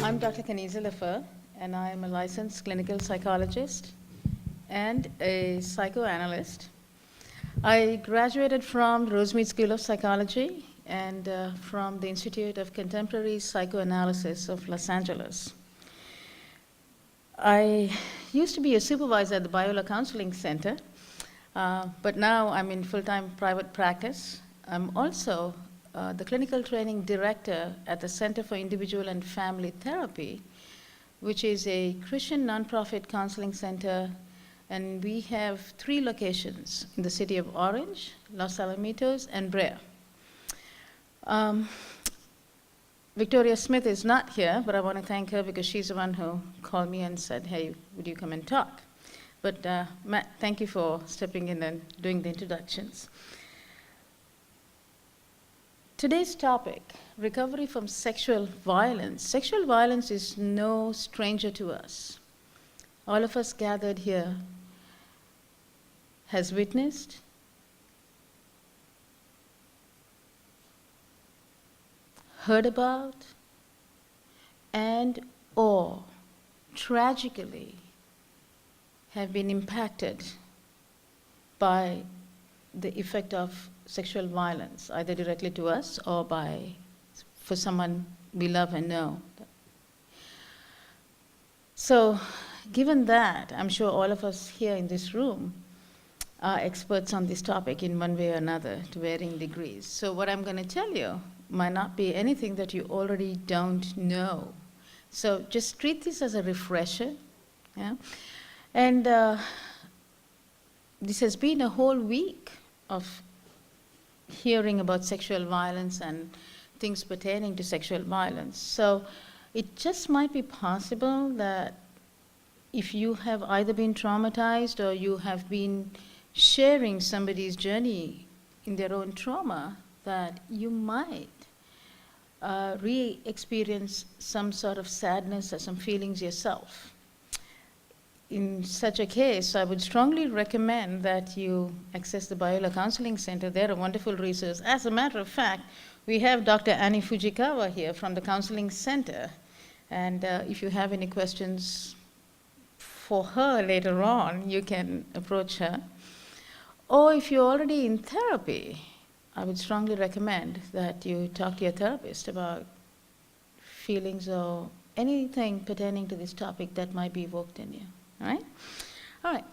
I'm Dr. Kaneeza Lafir, and I am a licensed clinical psychologist and a psychoanalyst. I graduated from the Rosemead School of Psychology and from the Institute of Contemporary Psychoanalysis of Los Angeles. I used to be a supervisor at the Biola Counseling Center, but now I'm in full-time private practice. I'm also the clinical training director at the Center for Individual and Family Therapy, which is a Christian nonprofit counseling center, and we have 3 locations in the city of Orange, Los Alamitos, and Brea. Victoria Smith is not here, but I want to thank her because she's the one who called me and said, hey, would you come and talk? But Matt, thank you for stepping in and doing the introductions. Today's topic, recovery from sexual violence. Sexual violence is no stranger to us. All of us gathered here has witnessed, heard about, and or tragically have been impacted by the effect of sexual violence, either directly to us or for someone we love and know. So, given that, I'm sure all of us here in this room are experts on this topic in one way or another to varying degrees. So what I'm going to tell you might not be anything that you already don't know. So just treat this as a refresher. Yeah? And this has been a whole week of hearing about sexual violence and things pertaining to sexual violence. So it just might be possible that if you have either been traumatized or you have been sharing somebody's journey in their own trauma, that you might re-experience some sort of sadness or some feelings yourself. In such a case, I would strongly recommend that you access the Biola Counseling Center. They're a wonderful resource. As a matter of fact, we have Dr. Annie Fujikawa here from the Counseling Center. And if you have any questions for her later on, you can approach her. Or if you're already in therapy, I would strongly recommend that you talk to your therapist about feelings or anything pertaining to this topic that might be evoked in you. All right? All right.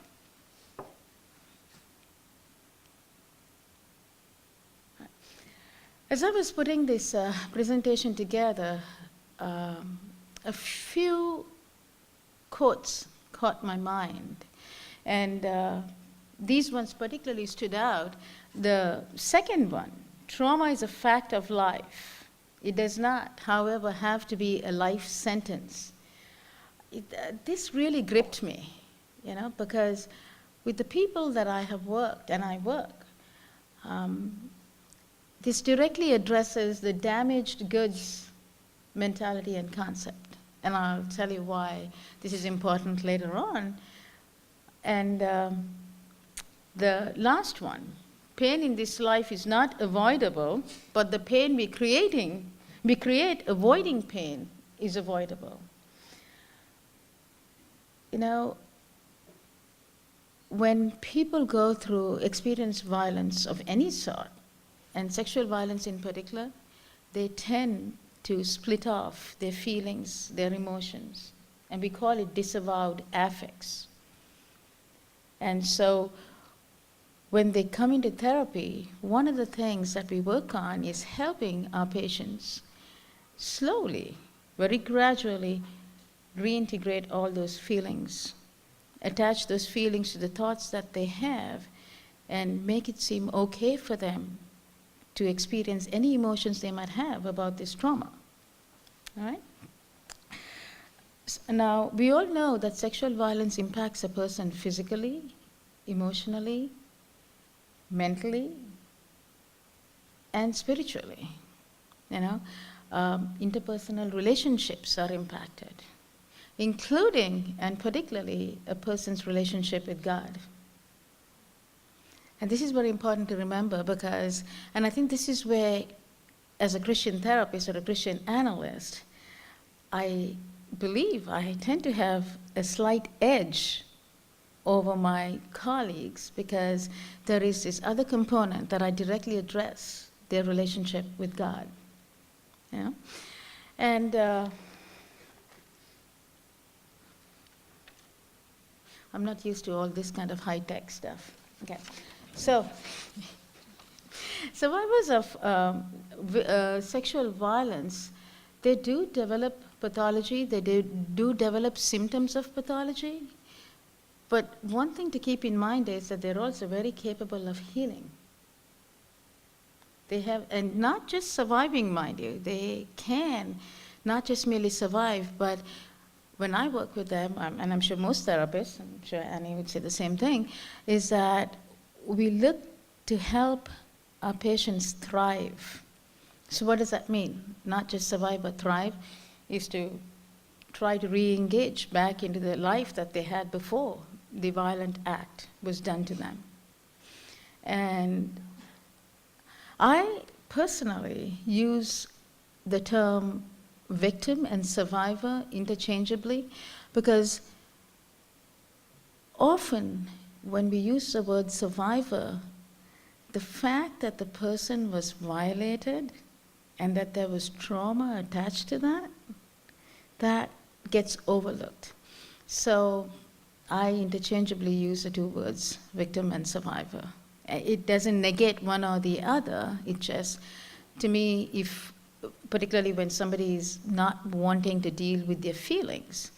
As I was putting this presentation together, a few quotes caught my mind. And these ones particularly stood out. The second one, trauma is a fact of life. It does not, however, have to be a life sentence. This really gripped me, because with the people that I have worked, and I work, this directly addresses the damaged goods mentality and concept. And I'll tell you why this is important later on. And the last one, pain in this life is not avoidable, but the pain we create avoiding pain is avoidable. When people go through, experience violence of any sort, and sexual violence in particular, they tend to split off their feelings, their emotions, and we call it disavowed affects. And so when they come into therapy, one of the things that we work on is helping our patients slowly, very gradually, reintegrate all those feelings, attach those feelings to the thoughts that they have, and make it seem okay for them to experience any emotions they might have about this trauma. All right? Now, we all know that sexual violence impacts a person physically, emotionally, mentally, and spiritually. Interpersonal relationships are impacted, including and particularly a person's relationship with God. And this is very important to remember because, and I think this is where, as a Christian therapist or a Christian analyst, I believe I tend to have a slight edge over my colleagues because there is this other component that I directly address, their relationship with God. Yeah? And I'm not used to all this kind of high-tech stuff. Okay, so survivors of sexual violence, they do develop pathology, they do develop symptoms of pathology, but one thing to keep in mind is that they're also very capable of healing. They have, and not just surviving, mind you, they can not just merely survive, but when I work with them, and I'm sure most therapists, I'm sure Annie would say the same thing, is that we look to help our patients thrive. So what does that mean? Not just survive, but thrive is to try to re-engage back into the life that they had before the violent act was done to them. And I personally use the term victim and survivor interchangeably because often when we use the word survivor, the fact that the person was violated and that there was trauma attached to that, that gets overlooked. So I interchangeably use the two words, victim and survivor. It doesn't negate one or the other. It just, to me, if particularly when somebody is not wanting to deal with their feelings,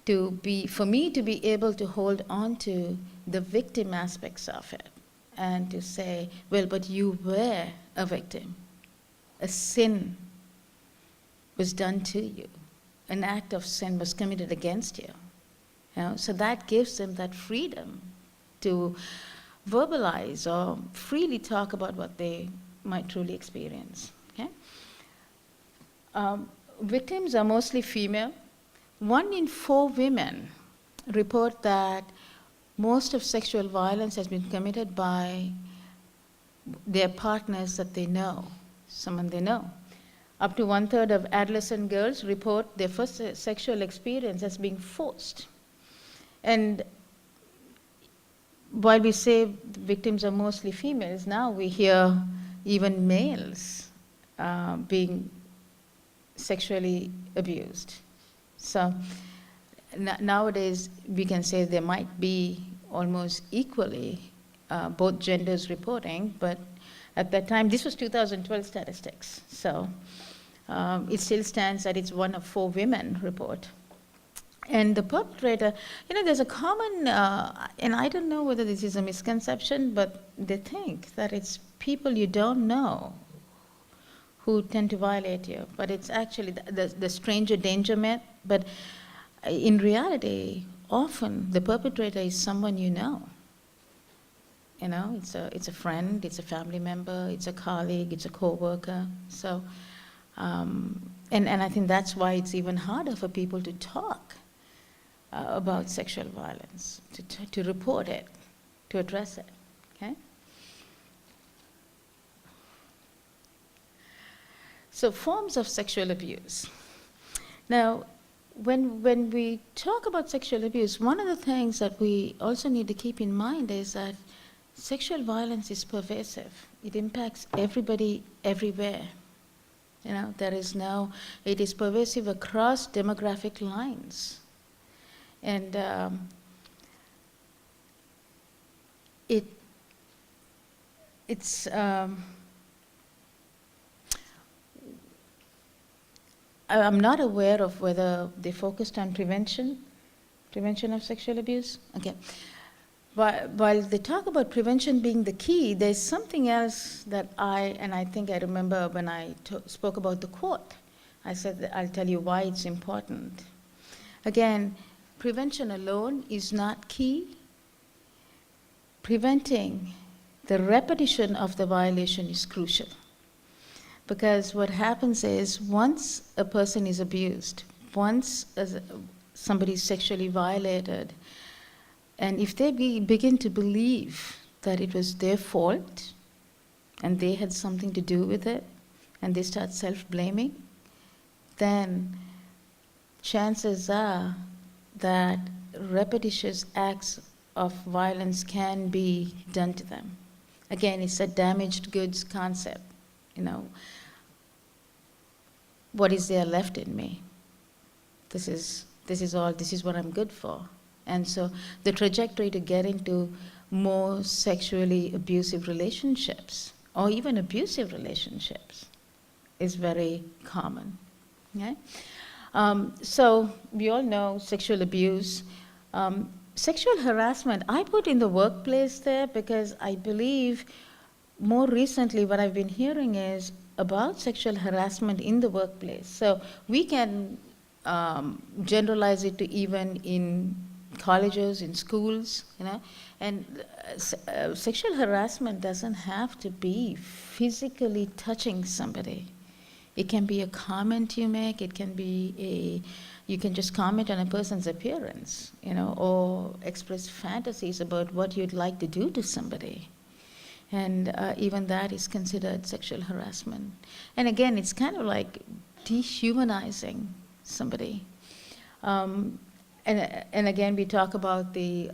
for me to be able to hold on to the victim aspects of it and to say, well, but you were a victim. A sin was done to you. An act of sin was committed against you. So that gives them that freedom to verbalize or freely talk about what they might truly experience. Okay? Victims are mostly female. 1 in 4 women report that most of sexual violence has been committed by their partners that they know, someone they know. Up to 1/3 of adolescent girls report their first sexual experience as being forced. And while we say victims are mostly females, now we hear even males being sexually abused. So nowadays we can say there might be almost equally both genders reporting, but at that time, this was 2012 statistics, so it still stands that it's 1 of 4 women report. And the perpetrator, there's a common, and I don't know whether this is a misconception, but they think that it's people you don't know who tend to violate you. But it's actually the stranger danger myth. But in reality, often the perpetrator is someone you know. It's a friend, it's a family member, it's a colleague, it's a co-worker. So, and I think that's why it's even harder for people to talk about sexual violence, to report it, to address it, okay? So forms of sexual abuse. Now, when we talk about sexual abuse, one of the things that we also need to keep in mind is that sexual violence is pervasive. It impacts everybody, everywhere. It is pervasive across demographic lines. And I'm not aware of whether they focused on prevention of sexual abuse. Okay. While they talk about prevention being the key, there's something else that I think I remember when I spoke about the quote. I said that I'll tell you why it's important. Again, prevention alone is not key. Preventing the repetition of the violation is crucial. Because what happens is once a person is abused, once somebody is sexually violated, and if they begin to believe that it was their fault and they had something to do with it, and they start self-blaming, then chances are that repetitious acts of violence can be done to them. Again, it's a damaged goods concept. You know, what is there left in me? This is what I'm good for. And so the trajectory to get into more sexually abusive relationships, or even abusive relationships, is very common. Okay? So we all know sexual abuse. Sexual harassment, I put in the workplace there because I believe more recently what I've been hearing is about sexual harassment in the workplace. So we can generalize it to even in colleges, in schools, you know. And sexual harassment doesn't have to be physically touching somebody. It can be a comment you make, it can be you can just comment on a person's appearance, you know, or express fantasies about what you'd like to do to somebody. And even that is considered sexual harassment. And again, it's kind of like dehumanizing somebody. And again, we talk about the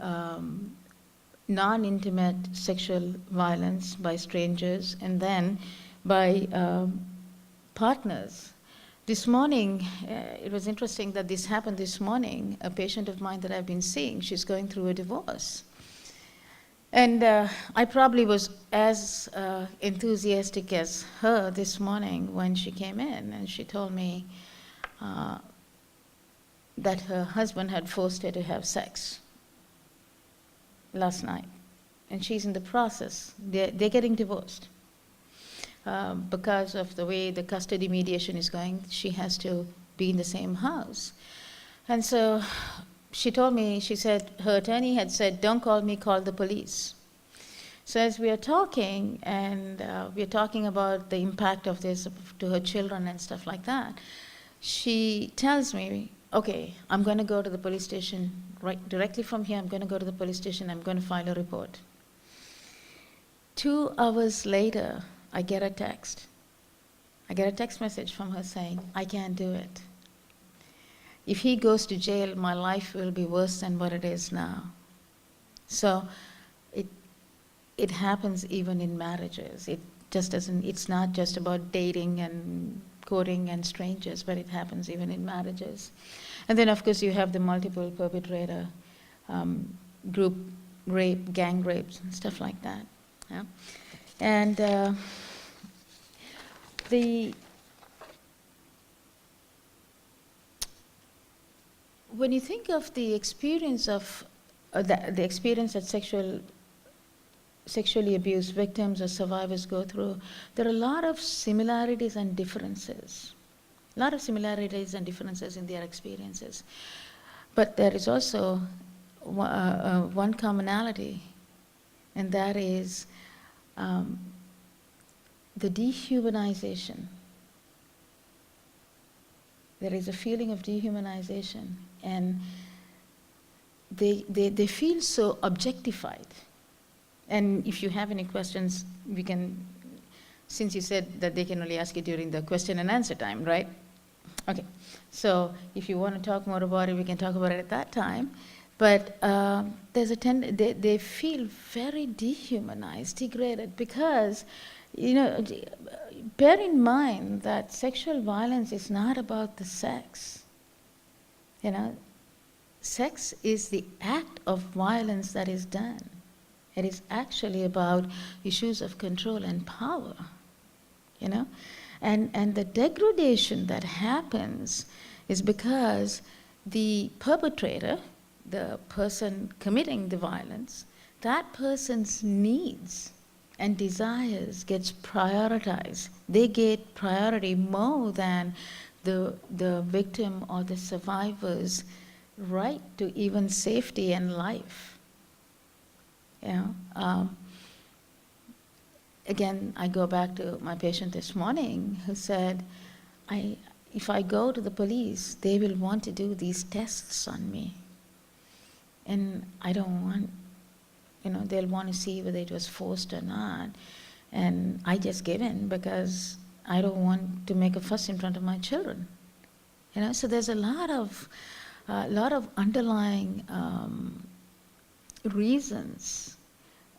non-intimate sexual violence by strangers, and then by partners. This morning, it was interesting that this happened this morning. A patient of mine that I've been seeing, she's going through a divorce. And I probably was as enthusiastic as her this morning when she came in, and she told me that her husband had forced her to have sex last night. And she's in the process. They're getting divorced. Because of the way the custody mediation is going, she has to be in the same house. And so she told me, she said, her attorney had said, don't call me, call the police. So as we are talking, and we are talking about the impact of this to her children and stuff like that, she tells me, okay, I'm going to go to the police station, right directly from here, I'm going to go to the police station, I'm going to file a report. 2 hours later, I get a text. I get a text message from her saying, I can't do it. If he goes to jail, my life will be worse than what it is now. So it happens even in marriages. It just doesn't, it's not just about dating and courting and strangers, but it happens even in marriages. And then, of course, you have the multiple perpetrator, group rape, gang rapes, and stuff like that. Yeah? And when you think of the experience of the experience that sexually abused victims or survivors go through, there are a lot of similarities and differences. A lot of similarities and differences in their experiences. But there is also one commonality, and that is the dehumanization. There is a feeling of dehumanization, and they feel so objectified. And if you have any questions, we can, since you said that they can only ask you during the question and answer time, right? Okay, so if you want to talk more about it, we can talk about it at that time. But there's a they feel very dehumanized, degraded, because, you know, bear in mind that sexual violence is not about the sex. You know, sex is the act of violence that is done. It is actually about issues of control and power, you know? And the degradation that happens is because the perpetrator, the person committing the violence, that person's needs and desires gets prioritized. They get priority more than the victim or the survivor's right to even safety and life. You know, again, I go back to my patient this morning who said, if I go to the police, they will want to do these tests on me. And I don't want, you know, they'll want to see whether it was forced or not. And I just give in because I don't want to make a fuss in front of my children. So there's a lot of underlying reasons,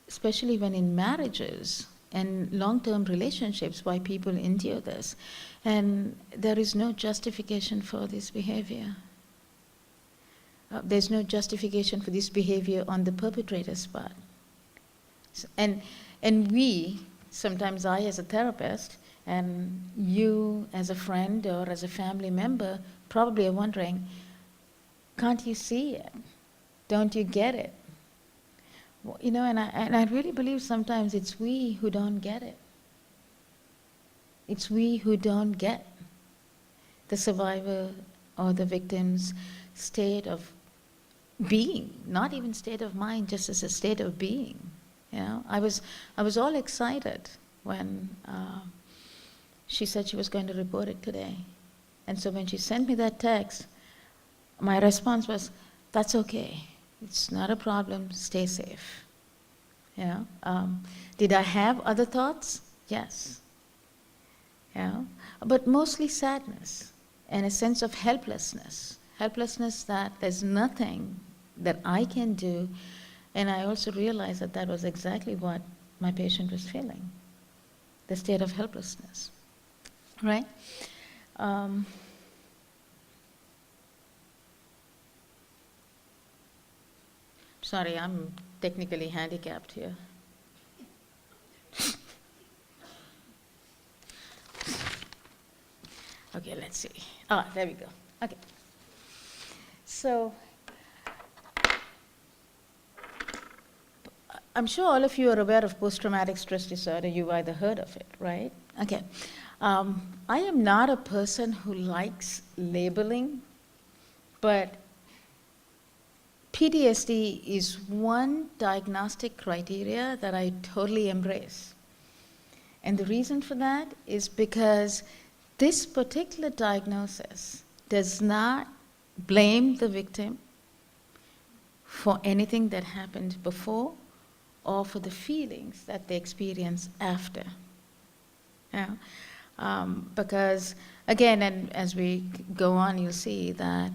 especially when in marriages and long-term relationships, why people endure this. And there is no justification for this behavior. There's no justification for this behavior on the perpetrator's part. And we, sometimes I as a therapist, and you as a friend or as a family member, probably are wondering, can't you see it? Don't you get it? And I really believe sometimes it's we who don't get it. It's we who don't get the survivor or the victim's state of being, not even state of mind, just as a state of being. I was all excited when she said she was going to report it today. And so when she sent me that text, my response was, that's okay. It's not a problem, stay safe. Did I have other thoughts? Yes. But mostly sadness and a sense of helplessness. Helplessness that there's nothing that I can do. And I also realized that that was exactly what my patient was feeling, the state of helplessness, right? Sorry, I'm technically handicapped here. Okay, let's see. There we go. Okay. So, I'm sure all of you are aware of post-traumatic stress disorder. You've either heard of it, right? Okay. I am not a person who likes labeling, but PTSD is one diagnostic criteria that I totally embrace. And the reason for that is because this particular diagnosis does not blame the victim for anything that happened before or for the feelings that they experience after. Because, again, and as we go on, you'll see that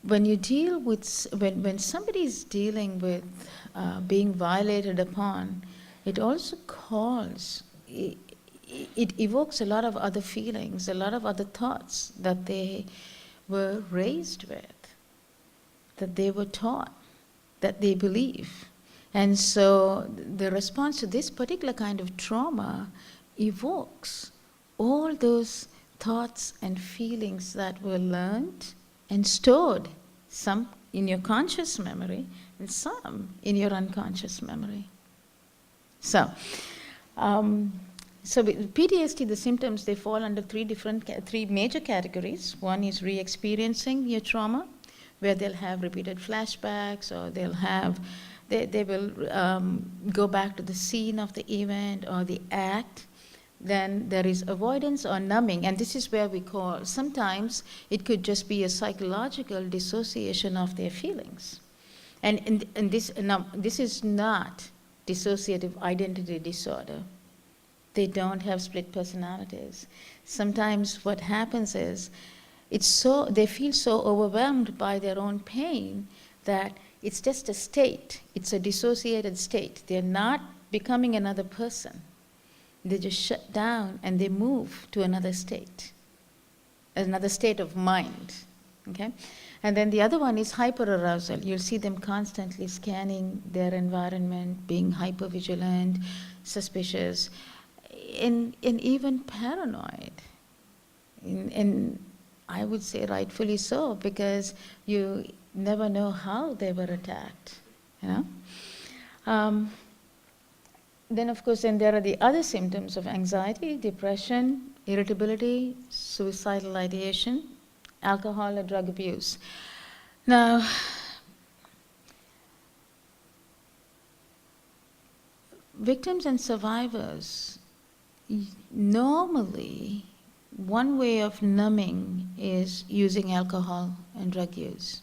when you deal with, when somebody's dealing with being violated upon, it also calls, it evokes a lot of other feelings, a lot of other thoughts that they were raised with, that they were taught, that they believe. And so the response to this particular kind of trauma evokes all those thoughts and feelings that were learned and stored, some in your conscious memory and some in your unconscious memory. So with PTSD, the symptoms, they fall under three major categories. One is re-experiencing your trauma, where they'll have repeated flashbacks, or they will go back to the scene of the event or the act. Then there is avoidance or numbing, and this is where we call, sometimes it could just be a psychological dissociation of their feelings. And this is not dissociative identity disorder. They don't have split personalities. Sometimes what happens is, they feel so overwhelmed by their own pain that it's just a state. It's a dissociated state. They're not becoming another person. They just shut down and they move to another state of mind, okay? And then the other one is hyperarousal. You'll see them constantly scanning their environment, being hypervigilant, suspicious, and even paranoid. And I would say rightfully so, because you never know how they were attacked, Then, of course, there are the other symptoms of anxiety, depression, irritability, suicidal ideation, alcohol or drug abuse. Now, victims and survivors, normally, one way of numbing is using alcohol and drug use.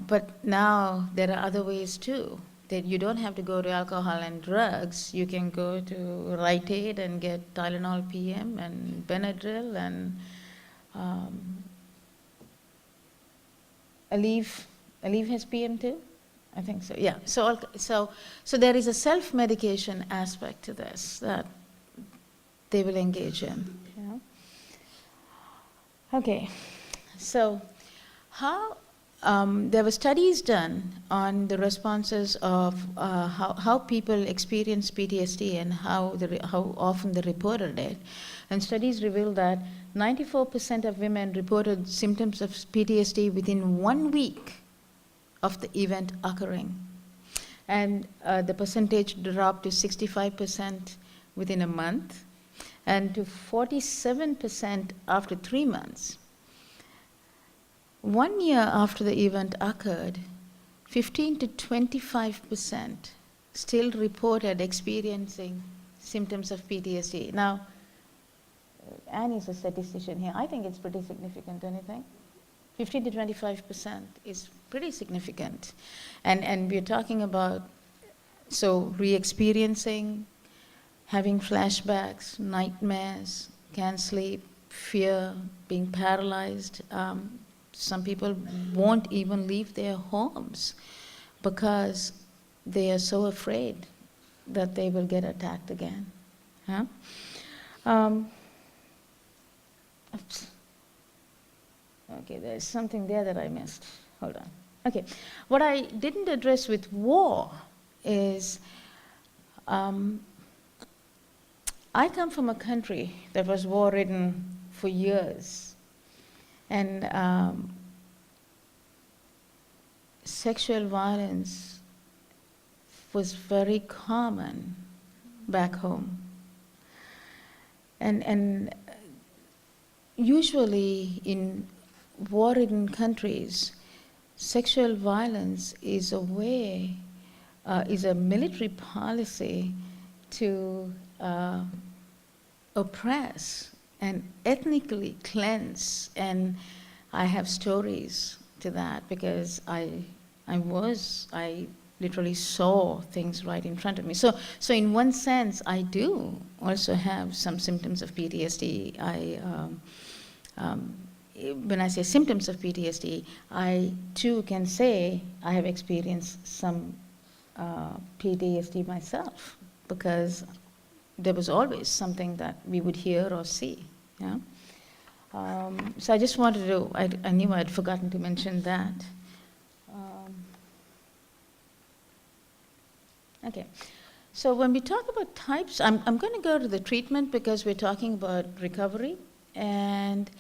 But now there are other ways too. that you don't have to go to alcohol and drugs. You can go to Rite Aid and get Tylenol PM and Benadryl and Aleve has PM too? I think so, yeah. So there is a self-medication aspect to this that they will engage in. You know? Okay, so how there were studies done on the responses of how people experience PTSD and how often they reported it. And studies revealed that 94% of women reported symptoms of PTSD within 1 week of the event occurring. And the percentage dropped to 65% within a month and to 47% after 3 months. 1 year after the event occurred, 15 to 25% still reported experiencing symptoms of PTSD. Now, Annie's a statistician here. I think it's pretty significant, don't you think? 15 to 25% is pretty significant. And we're talking about, so re-experiencing, having flashbacks, nightmares, can't sleep, fear, being paralyzed. Some people won't even leave their homes because they are so afraid that they will get attacked again. Huh? Oops. Okay, there's something there that I missed. Hold on. Okay, what I didn't address with war is I come from a country that was war-ridden for years. And sexual violence was very common back home. And usually in war-ridden countries, sexual violence is a way, is a military policy to oppress and ethnically cleanse. And I have stories to that because I literally saw things right in front of me. So in one sense, I do also have some symptoms of PTSD. When I say symptoms of PTSD, I too can say I have experienced some PTSD myself, because there was always something that we would hear or see. Yeah? So I just wanted to, I knew I'd forgotten to mention that. Okay, so when we talk about types, I'm going to go to the treatment because we're talking about recovery. And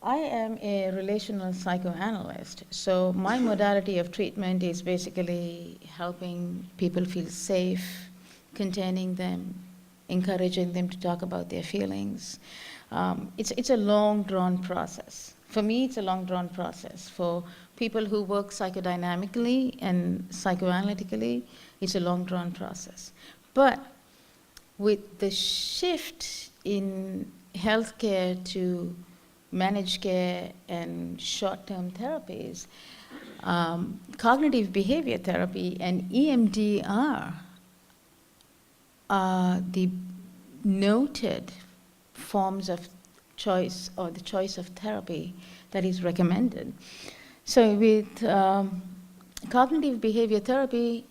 I am a relational psychoanalyst, so my modality of treatment is basically helping people feel safe, containing them, encouraging them to talk about their feelings. It's a long, drawn process. For me, it's a long, drawn process. For people who work psychodynamically and psychoanalytically, it's a long, drawn process. But with the shift in healthcare to managed care and short-term therapies, cognitive behavior therapy and EMDR are the noted forms of choice, or the choice of therapy that is recommended. So with cognitive behavior therapy,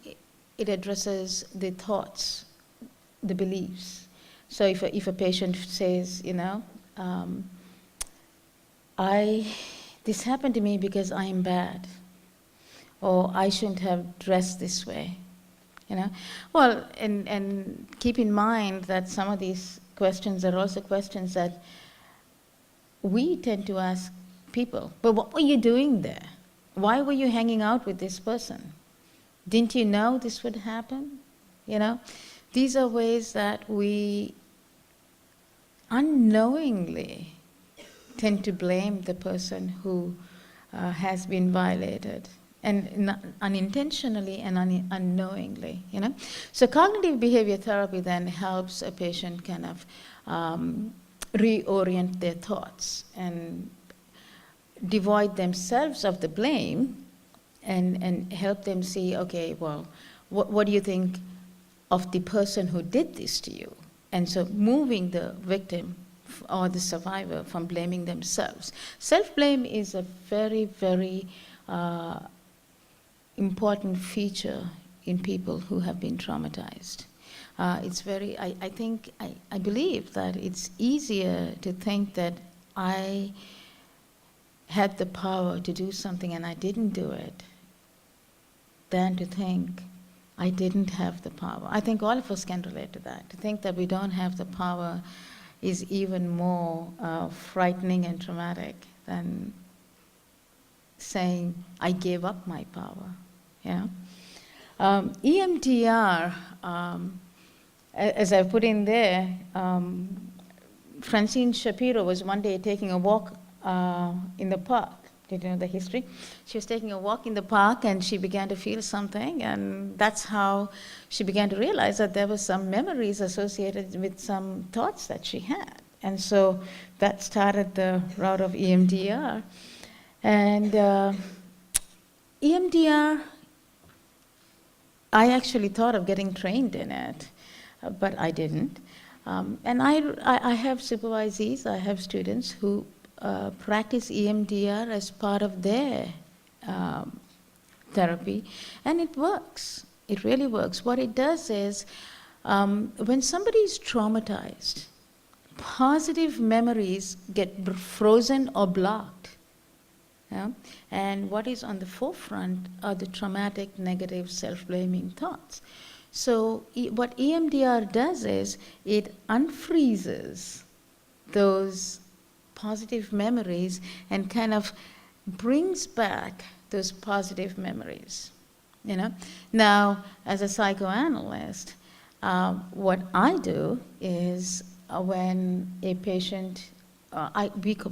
it addresses the thoughts, the beliefs. So if a patient says, you know, this happened to me because I'm bad, or I shouldn't have dressed this way, you know. Well, and keep in mind that some of these questions are also questions that we tend to ask people. But what were you doing there? Why were you hanging out with this person? Didn't you know this would happen? You know, these are ways that we unknowingly tend to blame the person who has been violated, and unintentionally and unknowingly, you know. So cognitive behavior therapy then helps a patient kind of reorient their thoughts and devoid themselves of the blame and help them see, okay, well, what do you think of the person who did this to you? And so moving the victim or the survivor from blaming themselves. Self-blame is a very, very important feature in people who have been traumatized. It's very, I believe that it's easier to think that I had the power to do something and I didn't do it than to think I didn't have the power. I think all of us can relate to that. To think that we don't have the power is even more frightening and traumatic than saying I gave up my power. Yeah. EMDR, as I put in there, Francine Shapiro was one day taking a walk in the park. Did you know the history? She was taking a walk in the park and she began to feel something, and that's how she began to realize that there were some memories associated with some thoughts that she had. And so that started the route of EMDR. And EMDR, I actually thought of getting trained in it, but I didn't. And I have supervisees, I have students who practice EMDR as part of their therapy, and it works. It really works. What it does is, when somebody is traumatized, positive memories get frozen or blocked. Yeah? And what is on the forefront are the traumatic, negative, self-blaming thoughts. So what EMDR does is it unfreezes those positive memories and kind of brings back those positive memories. You know? Now, as a psychoanalyst, what I do is when a patient,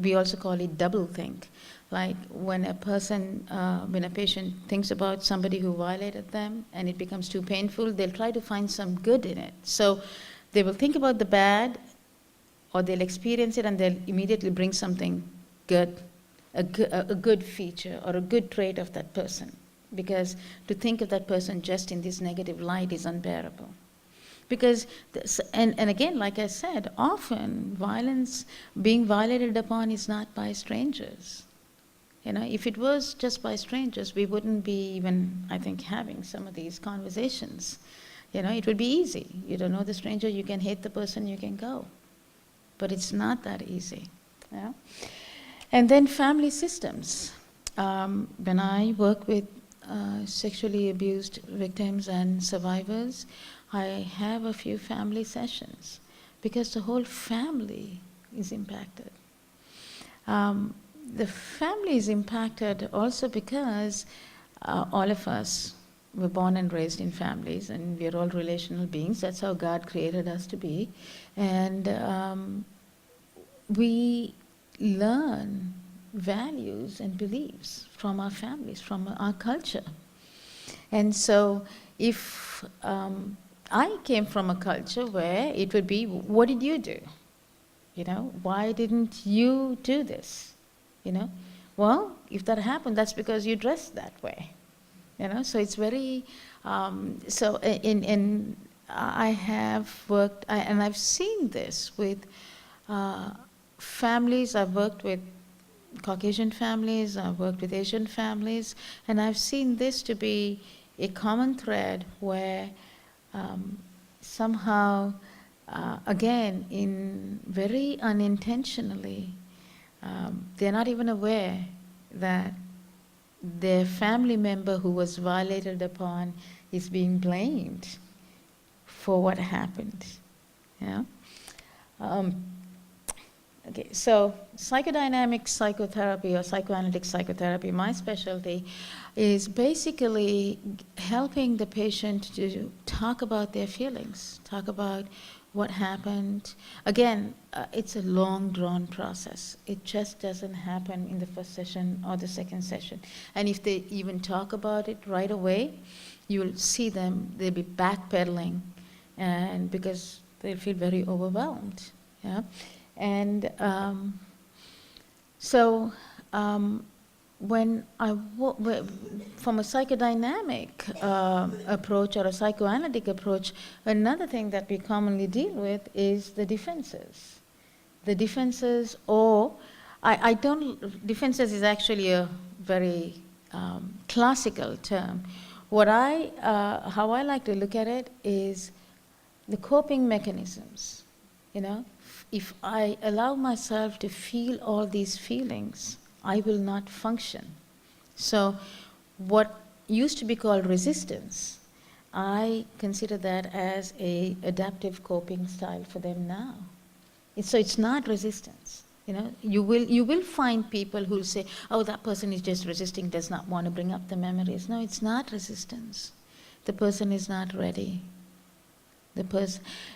we also call it double think. Like when a patient thinks about somebody who violated them and it becomes too painful, they'll try to find some good in it. So they will think about the bad, or they'll experience it and they'll immediately bring something good, a good feature or a good trait of that person. Because to think of that person just in this negative light is unbearable. Because, and again, like I said, often violence, being violated upon is not by strangers. You know, if it was just by strangers, we wouldn't be even, I think, having some of these conversations. You know, it would be easy. You don't know the stranger, you can hate the person, you can go. But it's not that easy. Yeah? And then family systems. When I work with sexually abused victims and survivors, I have a few family sessions because the whole family is impacted. The family is impacted also because all of us were born and raised in families, and we are all relational beings. That's how God created us to be. And we learn values and beliefs from our families, from our culture. And so if I came from a culture where it would be, what did you do? You know, why didn't you do this? You know, well, if that happened, that's because you dressed that way. You know, so it's very, I have worked, and I've seen this with families. I've worked with Caucasian families, I've worked with Asian families, and I've seen this to be a common thread where somehow, again, in very unintentionally, they're not even aware that their family member who was violated upon is being blamed for what happened. Yeah. Okay, so psychodynamic psychotherapy or psychoanalytic psychotherapy, my specialty, is basically helping the patient to talk about their feelings, talk about what happened. Again, it's a long drawn process. It just doesn't happen in the first session or the second session. And if they even talk about it right away, you'll see them, they'll be backpedaling, and because they feel very overwhelmed. Yeah. And so when from a psychodynamic approach or a psychoanalytic approach, another thing that we commonly deal with is the defenses. The defenses, or defenses is actually a very classical term. How I like to look at it is the coping mechanisms. If I allow myself to feel all these feelings, I will not function. So what used to be called resistance, I consider that as an adaptive coping style for them now. So it's not resistance. You will find people who will say, oh, that person is just resisting, does not want to bring up the memories. No, it's not resistance. The person is not ready.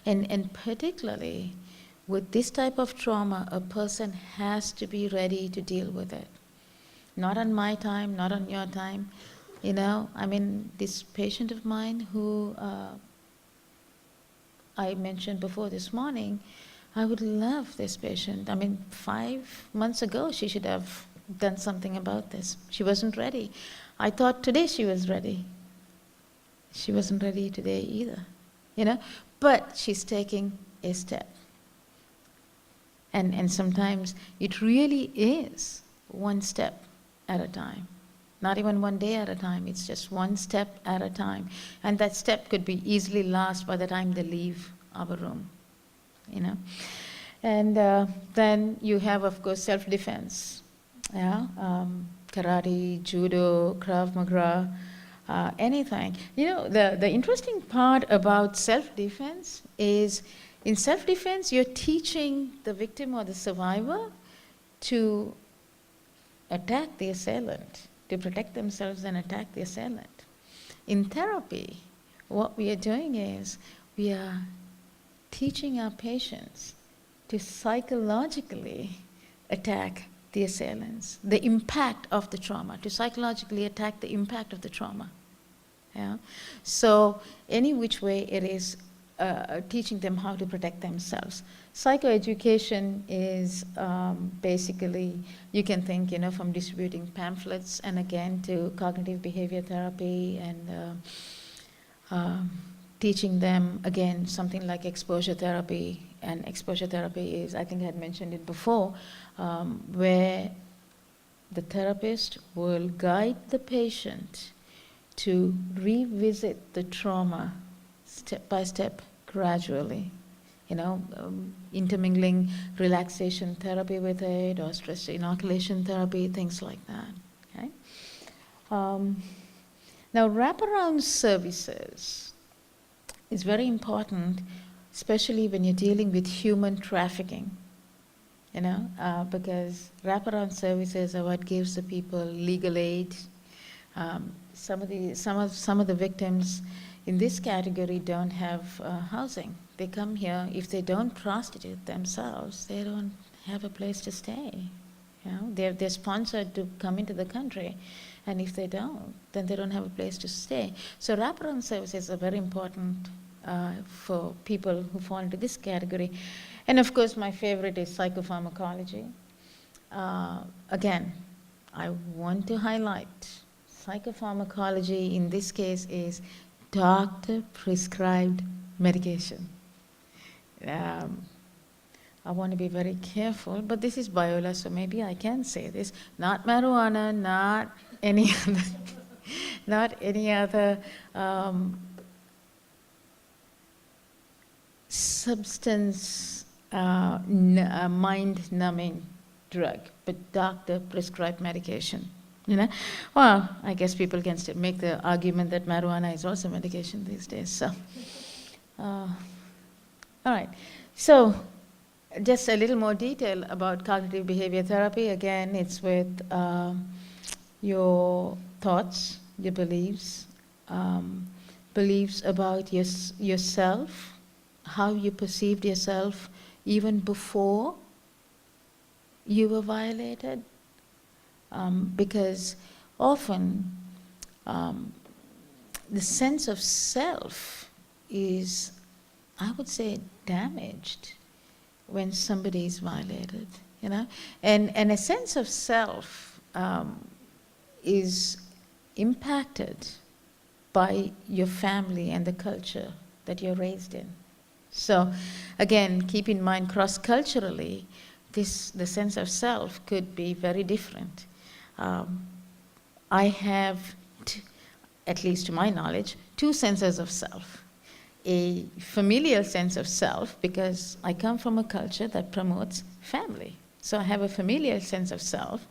And particularly with this type of trauma, a person has to be ready to deal with it. Not on my time, not on your time. This patient of mine who I mentioned before this morning, I would love this patient. 5 months ago, she should have done something about this. She wasn't ready. I thought today she was ready. She wasn't ready today either, but she's taking a step. And sometimes it really is one step at a time. Not even one day at a time, it's just one step at a time. And that step could be easily lost by the time they leave our room, And then you have, of course, self-defense. Karate, judo, Krav Maga, anything. The interesting part about self-defense is, in self-defense, you're teaching the victim or the survivor to attack the assailant, to protect themselves and attack the assailant. In therapy, what we are doing is we are teaching our patients to psychologically attack the assailants, the impact of the trauma, to psychologically attack the impact of the trauma. So any which way it is teaching them how to protect themselves. Psychoeducation is basically, you can think, from distributing pamphlets and again to cognitive behavior therapy and teaching them, again, something like exposure therapy. And exposure therapy is, I think I had mentioned it before, where the therapist will guide the patient to revisit the trauma step by step, gradually, intermingling relaxation therapy with it, or stress inoculation therapy, things like that. Okay? Now, wraparound services is very important, especially when you're dealing with human trafficking. Because wraparound services are what gives the people legal aid. Some of the victims in this category don't have housing. They come here, if they don't prostitute themselves, they don't have a place to stay. They're sponsored to come into the country, and if they don't, then they don't have a place to stay. So wraparound services are very important for people who fall into this category. And of course, my favorite is psychopharmacology. Again, I want to highlight psychopharmacology in this case is doctor-prescribed medication. I want to be very careful, but this is Biola, so maybe I can say this. Not marijuana, not any other, not any other substance, mind-numbing drug, but doctor-prescribed medication. Well, I guess people can still make the argument that marijuana is also medication these days. So, all right. So, just a little more detail about cognitive behavior therapy. Again, it's with your thoughts, your beliefs, beliefs about yourself, how you perceived yourself even before you were violated. Because often the sense of self is, I would say, damaged when somebody is violated. you know, and a sense of self is impacted by your family and the culture that you're raised in. So again, keep in mind cross-culturally, the sense of self could be very different. I have, at least to my knowledge, two senses of self. A familial sense of self, because I come from a culture that promotes family. So I have a familial sense of self.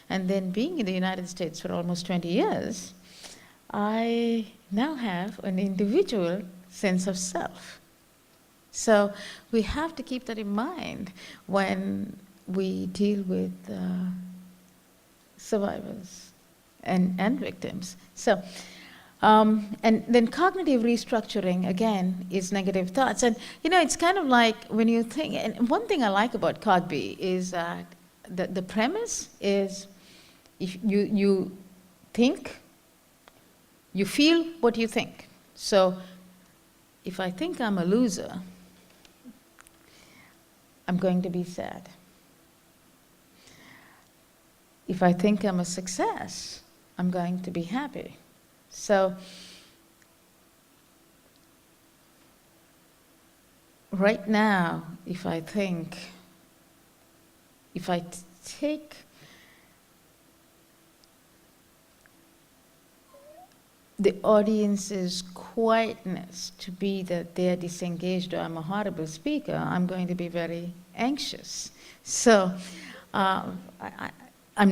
And then being in the United States for almost 20 years, I now have an individual sense of self. So we have to keep that in mind when we deal with survivors and victims. So, and then cognitive restructuring, again, is negative thoughts. And, you know, it's kind of like when you think, and one thing I like about CogB is that the premise is if you think, you feel what you think. So if I think I'm a loser, I'm going to be sad. If I think I'm a success, I'm going to be happy. So right now, if I take the audience's quietness to be that they're disengaged or I'm a horrible speaker, I'm going to be very anxious. So I'm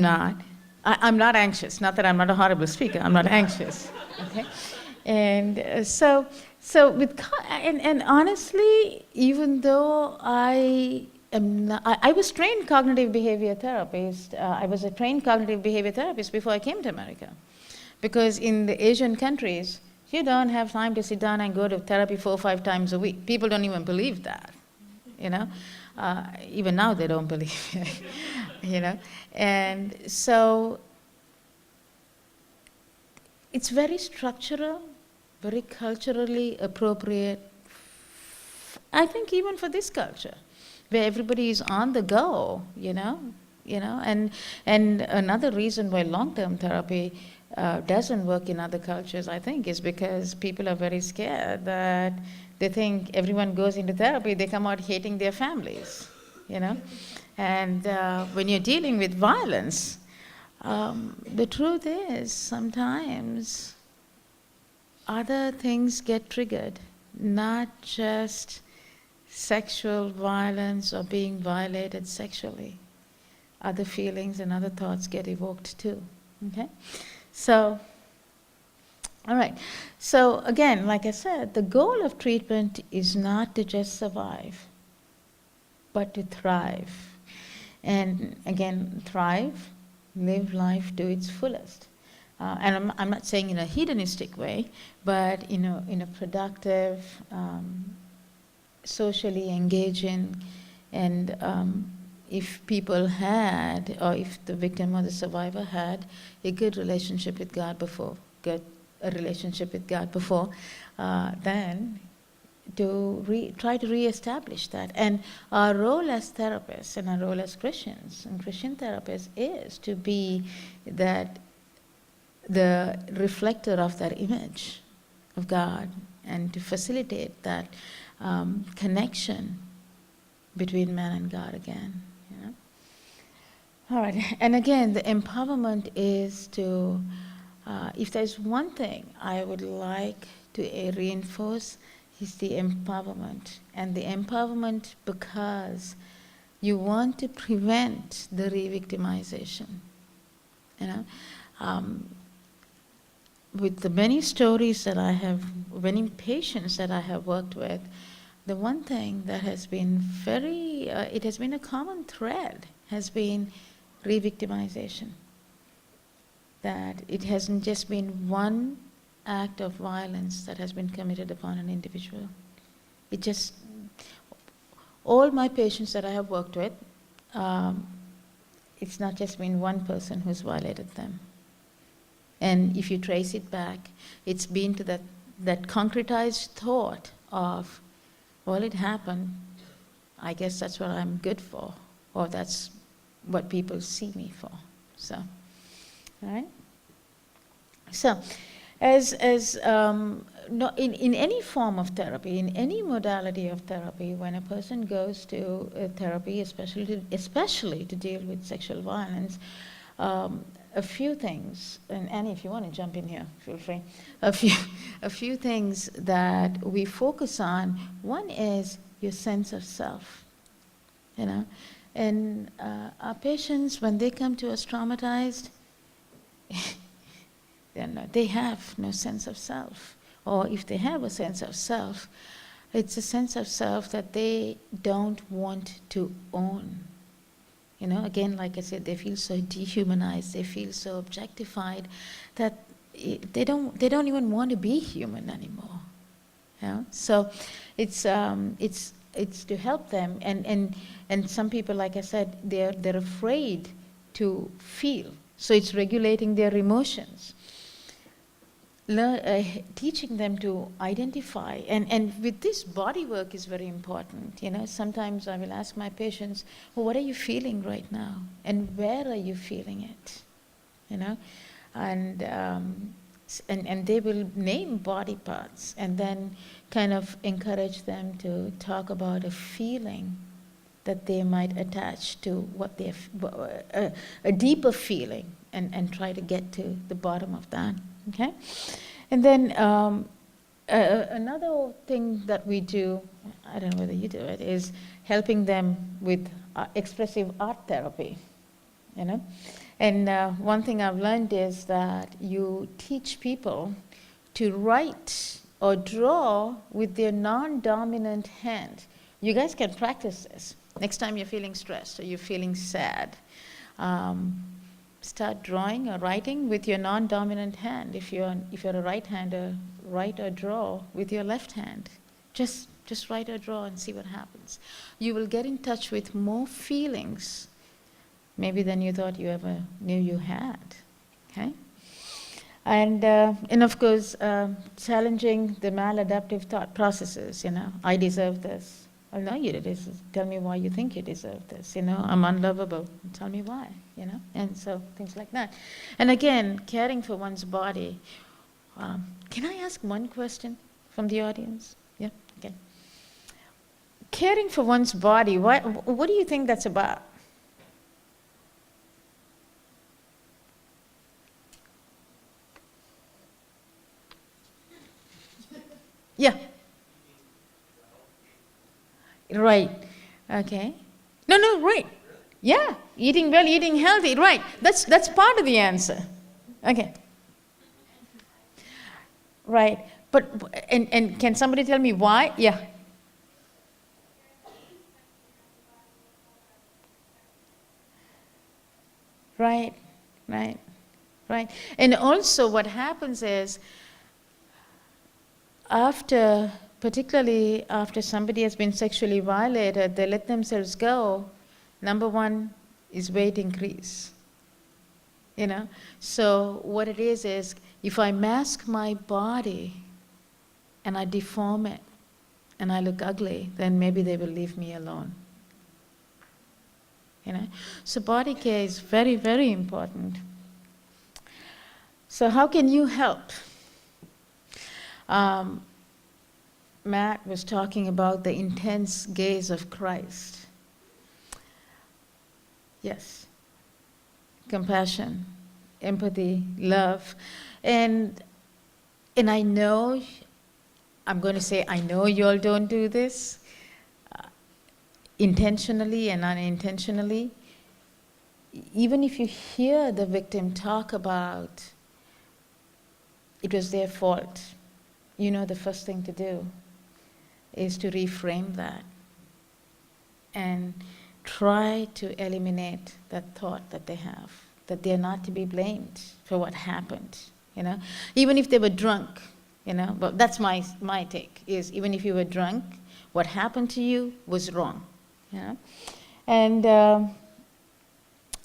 not anxious. Not that I'm not a horrible speaker. I'm not anxious. Okay, and so with and honestly, even though I am not, I was trained cognitive behavior therapist. I was a trained cognitive behavior therapist before I came to America, because in the Asian countries, you don't have time to sit down and go to therapy 4 or 5 times a week. People don't even believe that, you know. Even now they don't believe it, you know. And so it's very structural, very culturally appropriate, I think even for this culture, where everybody is on the go, you know. And another reason why long-term therapy doesn't work in other cultures, I think, is because people are very scared that they think everyone goes into therapy, they come out hating their families, you know. And when you're dealing with violence, the truth is sometimes other things get triggered, not just sexual violence or being violated sexually. Other feelings and other thoughts get evoked too, okay? So, all right. So again, like I said, the goal of treatment is not to just survive, but to thrive. And again, thrive, live life to its fullest. And I'm not saying in a hedonistic way, but in a productive, socially engaging, and if people had, or if the victim or the survivor had a good relationship with God before, then to try to reestablish that. And our role as therapists and our role as Christians and Christian therapists is to be that the reflector of that image of God and to facilitate that connection between man and God again. You know? All right, and again, the empowerment is to, if there's one thing I would like to reinforce, is the empowerment. And the empowerment because you want to prevent the re-victimization. You know, with the many stories that I have, many patients that I have worked with, the one thing that has been very, it has been a common thread, has been re-victimization. That it hasn't just been one act of violence that has been committed upon an individual. It just, all my patients that I have worked with, it's not just been one person who's violated them. And if you trace it back, it's been to that concretized thought of, well, it happened, I guess that's what I'm good for, or that's what people see me for. So, all right. So, no, in any form of therapy, in any modality of therapy, when a person goes to therapy, especially to deal with sexual violence, a few things, and Annie, if you want to jump in here, feel free. A few things that we focus on. One is your sense of self, you know, and our patients, when they come to us traumatized, they have no sense of self. Or if they have a sense of self, it's a sense of self that they don't want to own. You know, again, like I said, they feel so dehumanized, they feel so objectified that they don't even want to be human anymore. Yeah? So it's to help them, and some people, like I said, they're afraid to feel. So it's regulating their emotions. Teaching them to identify, and with this, body work is very important. You know, sometimes I will ask my patients, well, what are you feeling right now, and where are you feeling it? You know, and they will name body parts, and then kind of encourage them to talk about a feeling that they might attach to what they a deeper feeling, and try to get to the bottom of that. Okay, and then another thing that we do, I don't know whether you do it, is helping them with expressive art therapy. You know, and one thing I've learned is that you teach people to write or draw with their non-dominant hand. You guys can practice this. Next time you're feeling stressed or you're feeling sad, start drawing or writing with your non-dominant hand. If you're a right-hander, write or draw with your left hand. Just write or draw and see what happens. You will get in touch with more feelings, maybe than you thought you ever knew you had. Okay, and of course, challenging the maladaptive thought processes. You know, I deserve this. Well, no, you did. Tell me why you think you deserve this. You know, I'm unlovable. Tell me why. You know, and so things like that. And again, caring for one's body. Can I ask one question from the audience? Yeah. Okay. Caring for one's body. What do you think that's about? Yeah. Right. Okay. No, right. Yeah. Eating well, eating healthy. Right. That's part of the answer. Okay. Right. But and can somebody tell me why? Yeah. Right. Right. Right. And also what happens is, particularly after somebody has been sexually violated, they let themselves go. Number one is weight increase. You know, so what it is if I mask my body and I deform it and I look ugly, then maybe they will leave me alone. You know, so body care is very, very important. So how can you help? Matt was talking about the intense gaze of Christ. Yes. Compassion, empathy, love. And I know, I'm going to say, I know you all don't do this intentionally and unintentionally. Even if you hear the victim talk about it was their fault, you know the first thing to do is to reframe that and try to eliminate that thought that they have, that they're not to be blamed for what happened, you know. Even if they were drunk, you know, but that's my take, is even if you were drunk, what happened to you was wrong, you know. And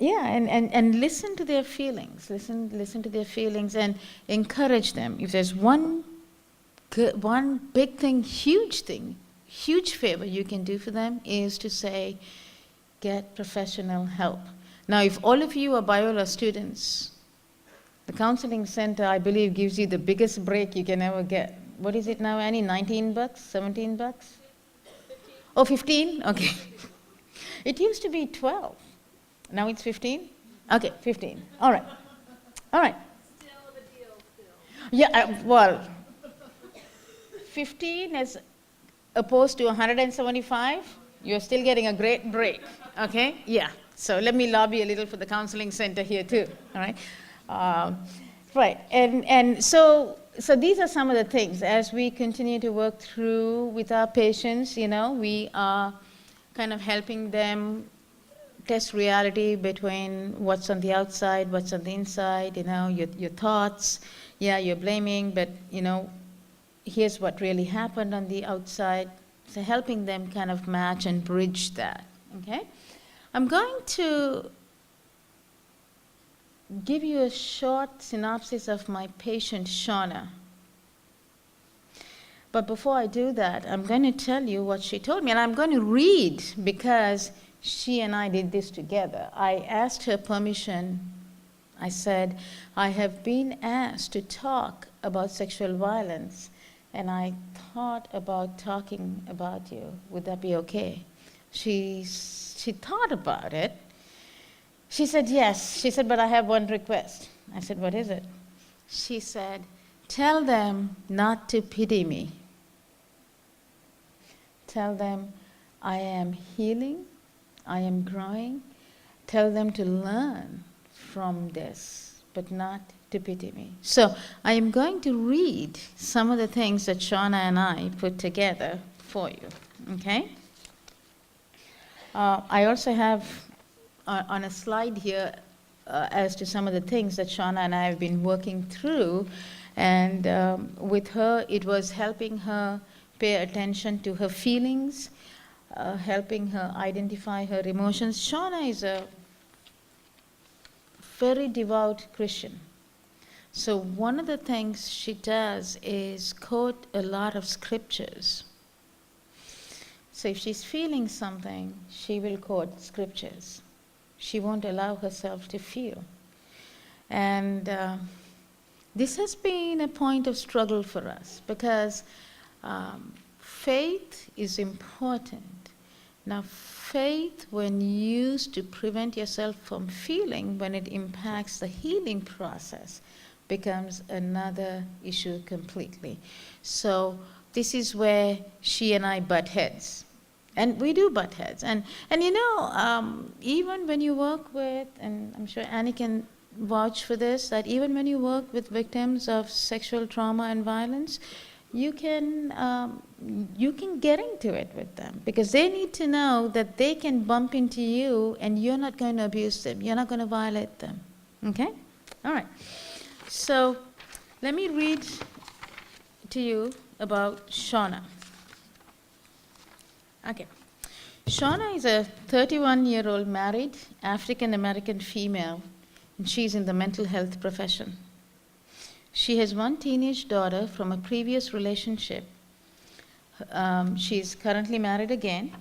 and listen to their feelings, listen to their feelings and encourage them. If there's one big thing, huge favor you can do for them is to say, get professional help. Now, if all of you are Biola students, the counseling center, I believe, gives you the biggest break you can ever get. What is it now, Annie? 19 bucks? 17 bucks? 15. Oh, 15? Okay. It used to be 12. Now it's 15? Okay, 15. All right. All right. Still the deal, still. Yeah, well, 15 as opposed to 175, you're still getting a great break, okay? Yeah, so let me lobby a little for the counseling center here too, all right? Right, and so these are some of the things. As we continue to work through with our patients, we are kind of helping them test reality between what's on the outside, what's on the inside, your thoughts. Yeah, you're blaming, but, here's what really happened on the outside. So helping them kind of match and bridge that, okay? I'm going to give you a short synopsis of my patient, Shana. But before I do that, I'm going to tell you what she told me, and I'm going to read because she and I did this together. I asked her permission. I said, I have been asked to talk about sexual violence, and I thought about talking about you. Would that be okay? She thought about it. She said, yes. She said, but I have one request. I said, what is it? She said, tell them not to pity me. Tell them I am healing, I am growing. Tell them to learn from this, but not to pity me. So I am going to read some of the things that Shana and I put together for you, okay? I also have on a slide here as to some of the things that Shana and I have been working through, and with her, it was helping her pay attention to her feelings, helping her identify her emotions. Shana is a very devout Christian. So one of the things she does is quote a lot of scriptures. So if she's feeling something, she will quote scriptures. She won't allow herself to feel. And this has been a point of struggle for us because faith is important. Now, faith, when used to prevent yourself from feeling, when it impacts the healing process, becomes another issue completely. So this is where she and I butt heads. And we do butt heads. And even when you work with, and I'm sure Annie can vouch for this, that even when you work with victims of sexual trauma and violence, you can get into it with them because they need to know that they can bump into you and you're not going to abuse them. You're not going to violate them. Okay? All right. So let me read to you about Shana. Okay. Shana is a 31-year-old married African-American female, and she's in the mental health profession. She has one teenage daughter from a previous relationship. She's currently married again.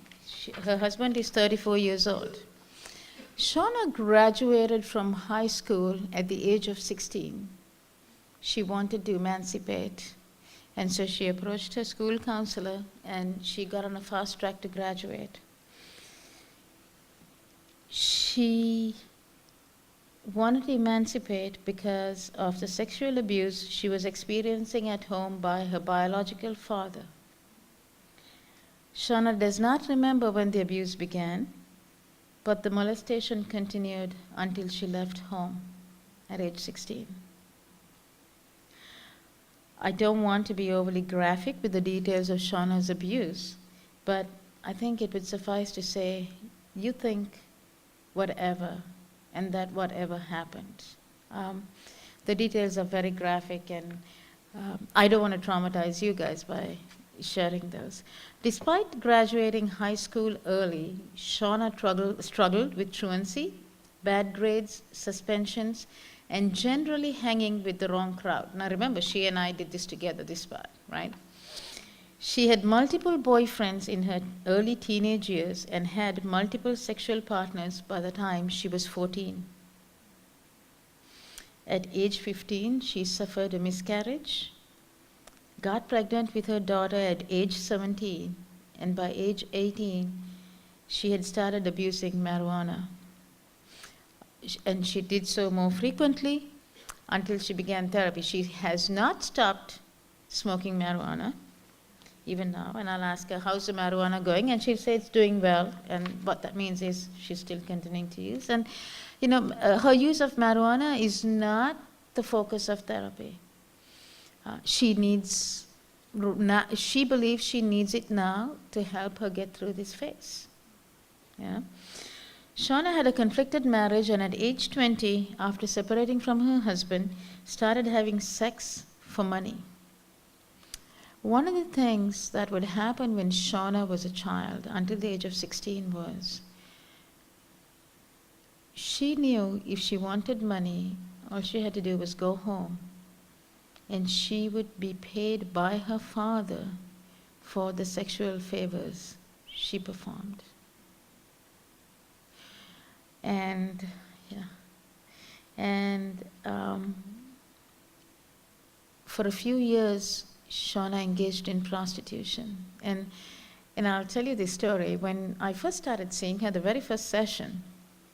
Her husband is 34 years old. Shana graduated from high school at the age of 16. She wanted to emancipate, and so she approached her school counselor, and she got on a fast track to graduate. She wanted to emancipate because of the sexual abuse she was experiencing at home by her biological father. Shana does not remember when the abuse began, but the molestation continued until she left home at age 16. I don't want to be overly graphic with the details of Shauna's abuse, but I think it would suffice to say, you think whatever, and that whatever happened. The details are very graphic, and I don't want to traumatize you guys by sharing those. Despite graduating high school early, Shana struggled with truancy, bad grades, suspensions, and generally hanging with the wrong crowd. Now remember, she and I did this together, this part, right? She had multiple boyfriends in her early teenage years and had multiple sexual partners by the time she was 14. At age 15, she suffered a miscarriage, got pregnant with her daughter at age 17, and by age 18, she had started abusing marijuana. And she did so more frequently until she began therapy. She has not stopped smoking marijuana, even now, and I'll ask her, how's the marijuana going? And she'll say it's doing well, and what that means is she's still continuing to use. And, her use of marijuana is not the focus of therapy. She believes she needs it now to help her get through this phase. Yeah. Shana had a conflicted marriage, and at age 20, after separating from her husband, started having sex for money. One of the things that would happen when Shana was a child, until the age of 16, was she knew if she wanted money, all she had to do was go home, and she would be paid by her father for the sexual favors she performed. And for a few years, Shana engaged in prostitution. And I'll tell you this story. When I first started seeing her, the very first session,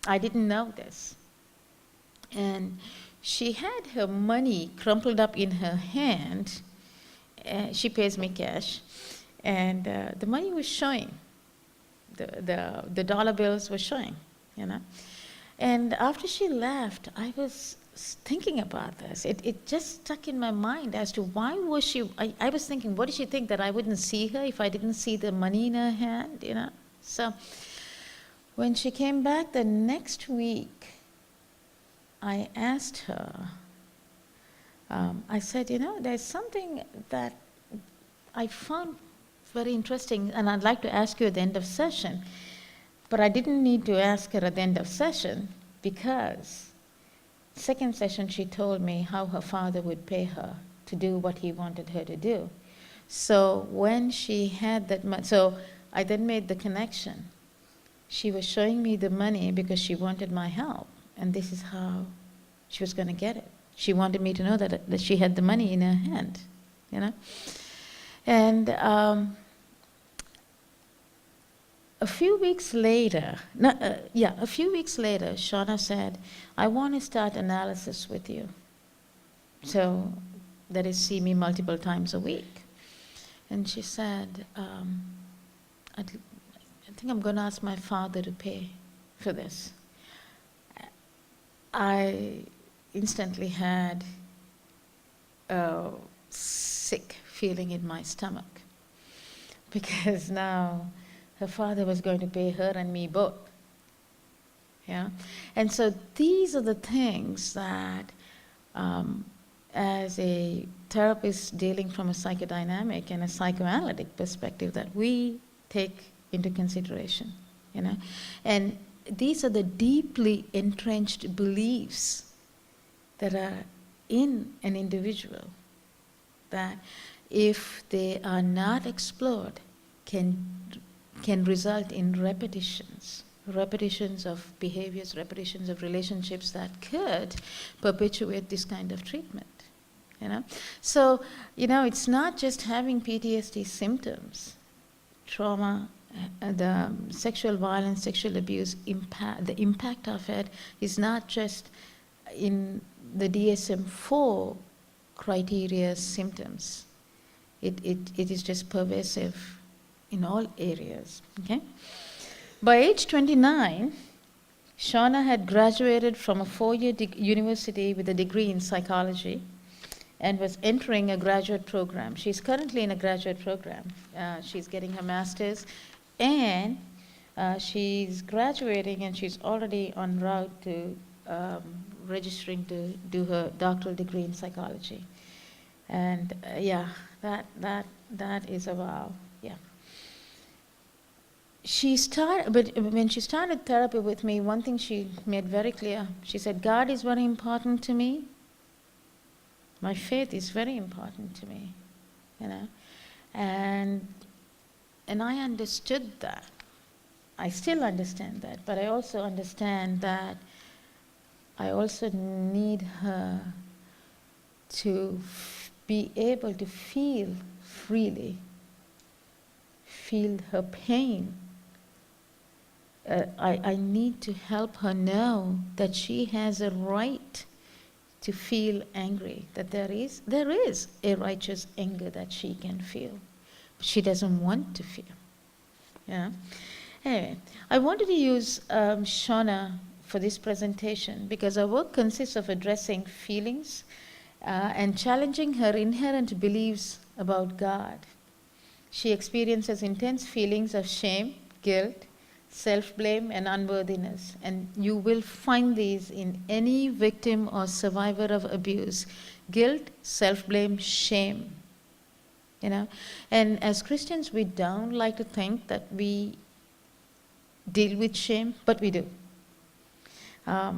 I didn't know this. And she had her money crumpled up in her hand. She pays me cash. And the money was showing. The dollar bills were showing, And after she left, I was thinking about this. It just stuck in my mind as to why was she, I was thinking, what did she think, that I wouldn't see her if I didn't see the money in her hand, So when she came back the next week, I asked her, I said, there's something that I found very interesting, and I'd like to ask you at the end of session. But I didn't need to ask her at the end of session, because second session she told me how her father would pay her to do what he wanted her to do. So when she had that money, so I then made the connection. She was showing me the money because she wanted my help, and this is how she was going to get it. She wanted me to know that she had the money in her hand, And a few weeks later, Shana said, I want to start analysis with you. So that is, see me multiple times a week. And she said, I think I'm going to ask my father to pay for this. I instantly had a sick feeling in my stomach, because now her father was going to pay her and me both. Yeah? And so these are the things that, as a therapist dealing from a psychodynamic and a psychoanalytic perspective, that we take into consideration. And these are the deeply entrenched beliefs that are in an individual, that if they are not explored, can result in repetitions of behaviors, repetitions of relationships that could perpetuate this kind of treatment. So, it's not just having PTSD symptoms. Trauma, the sexual violence, sexual abuse, the impact of it is not just in the DSM-4 criteria symptoms. It is just pervasive in all areas, okay? By age 29, Shana had graduated from a 4-year university with a degree in psychology and was entering a graduate program. She's currently in a graduate program. She's getting her master's, and she's graduating, and she's already en route to registering to do her doctoral degree in psychology. And that is a wow. Yeah. But when she started therapy with me, one thing she made very clear. She said, God is very important to me. My faith is very important to me, And I understood that. I still understand that, but I also understand that I also need her to be able to feel freely, feel her pain. I need to help her know that she has a right to feel angry, that there is a righteous anger that she can feel, but she doesn't want to feel. Yeah. Anyway, I wanted to use Shana for this presentation because our work consists of addressing feelings and challenging her inherent beliefs about God. She experiences intense feelings of shame, guilt, self-blame, and unworthiness. And you will find these in any victim or survivor of abuse. Guilt, self-blame, shame. You know? And as Christians, we don't like to think that we deal with shame, but we do. A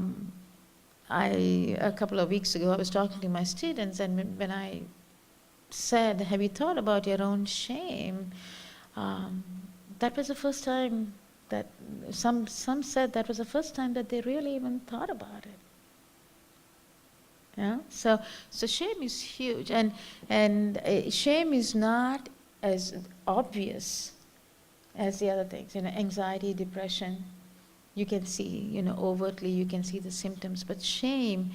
couple of weeks ago, I was talking to my students, and when I said, have you thought about your own shame? That was the first time that some said that was the first time that they really even thought about it. Yeah? So shame is huge, and shame is not as obvious as the other things. Anxiety, depression, you can see, overtly you can see the symptoms, but shame,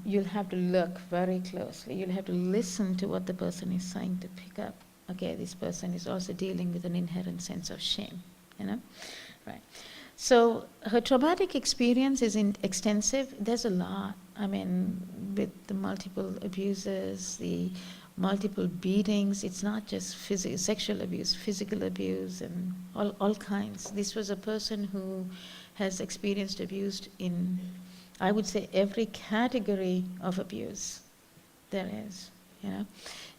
you'll have to look very closely. You'll have to listen to what the person is saying to pick up. Okay, this person is also dealing with an inherent sense of shame, Right. So her traumatic experience is extensive. There's a lot. With the multiple abuses, the multiple beatings, it's not just sexual abuse, physical abuse, and all kinds. This was a person who has experienced abuse in, I would say, every category of abuse there is,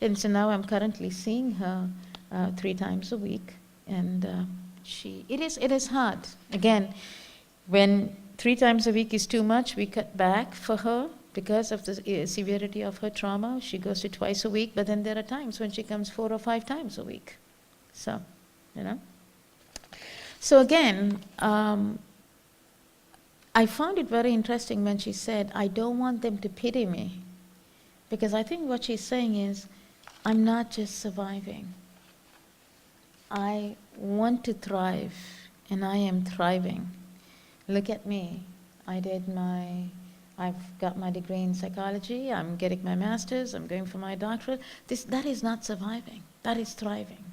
And so now I'm currently seeing her 3 times a week, and it is hard. Again, when 3 times a week is too much, we cut back for her because of the severity of her trauma. She goes to twice a week, but then there are times when she comes 4 or 5 times a week. So, So again, I found it very interesting when she said, I don't want them to pity me. Because I think what she's saying is, I'm not just surviving. I want to thrive, and I am thriving. Look at me. I've got my degree in psychology, I'm getting my master's, I'm going for my doctorate. That is not surviving, that is thriving.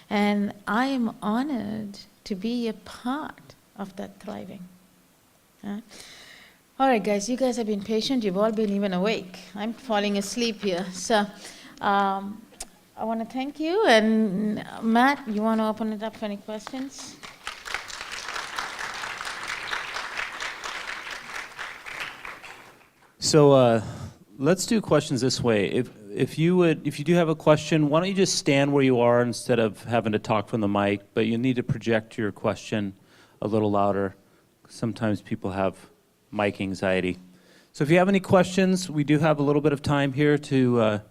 And I am honored to be a part of that thriving. All right, guys, you guys have been patient, you've all been even awake. I'm falling asleep here. So I want to thank you, and Matt, you want to open it up for any questions? So let's do questions this way. If you do have a question, why don't you just stand where you are instead of having to talk from the mic, but you need to project your question a little louder. Sometimes people have mic anxiety. So if you have any questions, we do have a little bit of time here to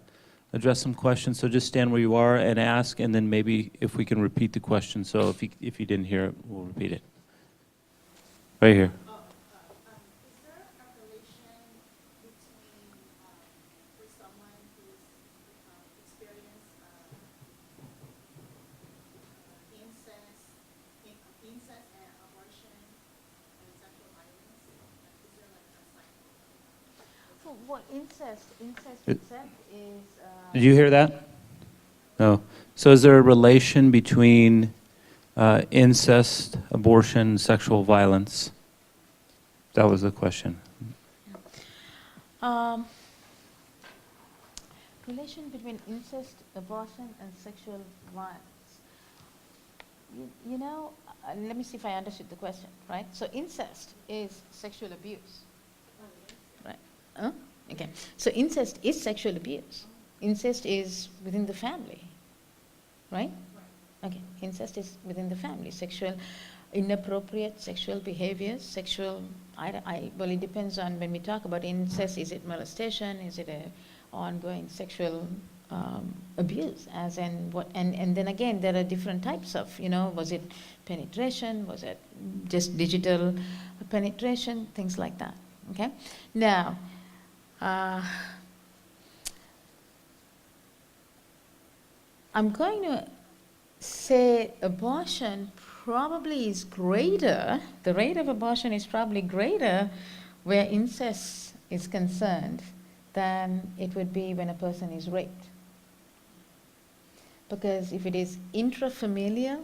address some questions. So just stand where you are and ask, and then maybe if we can repeat the question. So if you didn't hear it, we'll repeat it. Right here. Well, incest itself is... Did you hear that? No. So is there a relation between incest, abortion, sexual violence? That was the question. Relation between incest, abortion, and sexual violence. Let me see if I understood the question, right? So incest is sexual abuse. Right. Okay. So incest is sexual abuse. Incest is within the family, right? Okay. Incest is within the family. Inappropriate sexual behaviors, well, it depends on when we talk about incest, is it molestation? Is it a ongoing sexual abuse, as in what, and then again, there are different types of, was it penetration, was it just digital penetration, things like that, okay? Now, I'm going to say abortion probably is greater, the rate of abortion is probably greater where incest is concerned than it would be when a person is raped. Because if it is intrafamilial,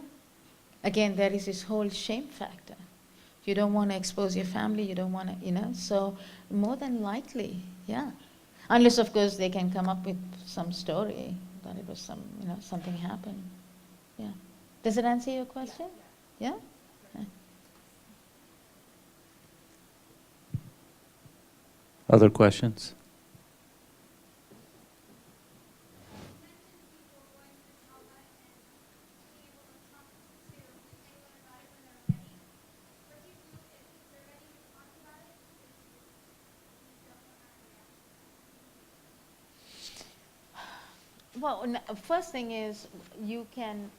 again, there is this whole shame factor. You don't want to expose your family, you don't want to, so more than likely, yeah. Unless, of course, they can come up with some story that it was something happened. Yeah. Does it answer your question? Yeah? Yeah. Other questions? Well, first thing is you can,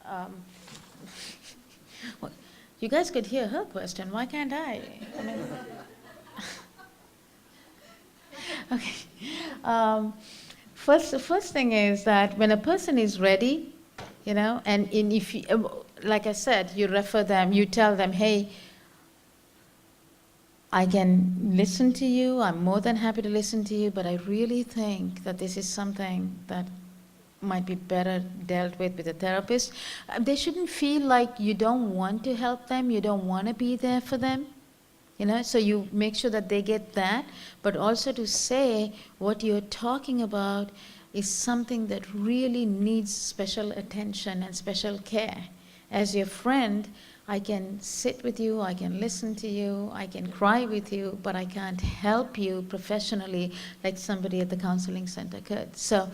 well, you guys could hear her question. Why can't I? I mean, okay. First thing is that when a person is ready, and if you, like I said, you refer them, you tell them, hey, I can listen to you. I'm more than happy to listen to you, but I really think that this is something that might be better dealt with a therapist. They shouldn't feel like you don't want to help them, you don't want to be there for them, so you make sure that they get that, but also to say what you're talking about is something that really needs special attention and special care. As your friend, I can sit with you, I can listen to you, I can cry with you, but I can't help you professionally like somebody at the counseling center could. So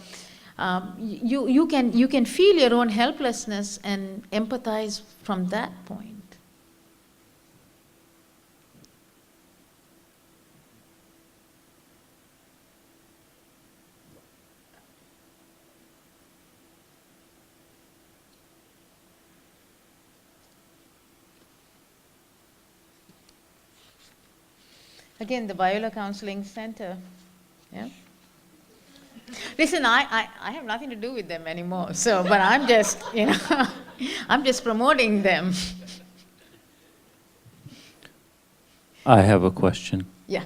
you can feel your own helplessness and empathize from that point. Again, the Biola Counseling Center. Yeah. Listen, I have nothing to do with them anymore, but I'm just, I'm just promoting them. I have a question. Yeah.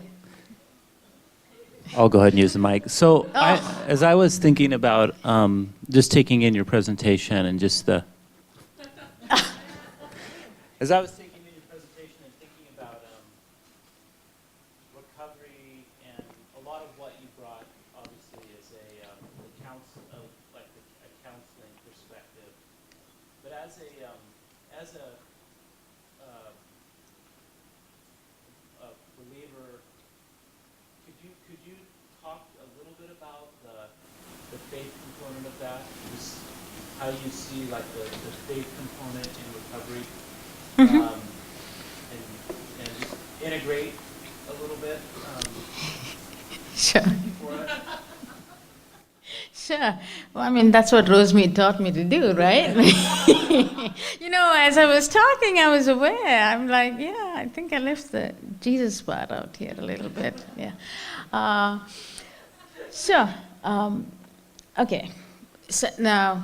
I'll go ahead and use the mic. So as I was thinking about just taking in your presentation and just as I was taking in your presentation and thinking about recovery and a lot of what you brought obviously is a counseling perspective, but as a believer, could you talk a little bit about the faith component of that? Just how you see like the faith component in recovery, and just integrate a little bit. Sure. For it. Sure. Well, I mean, that's what Rosemead taught me to do, right? As I was talking, I was aware. I'm like, yeah, I think I left the Jesus part out here a little bit. Yeah. Sure. Okay. So now,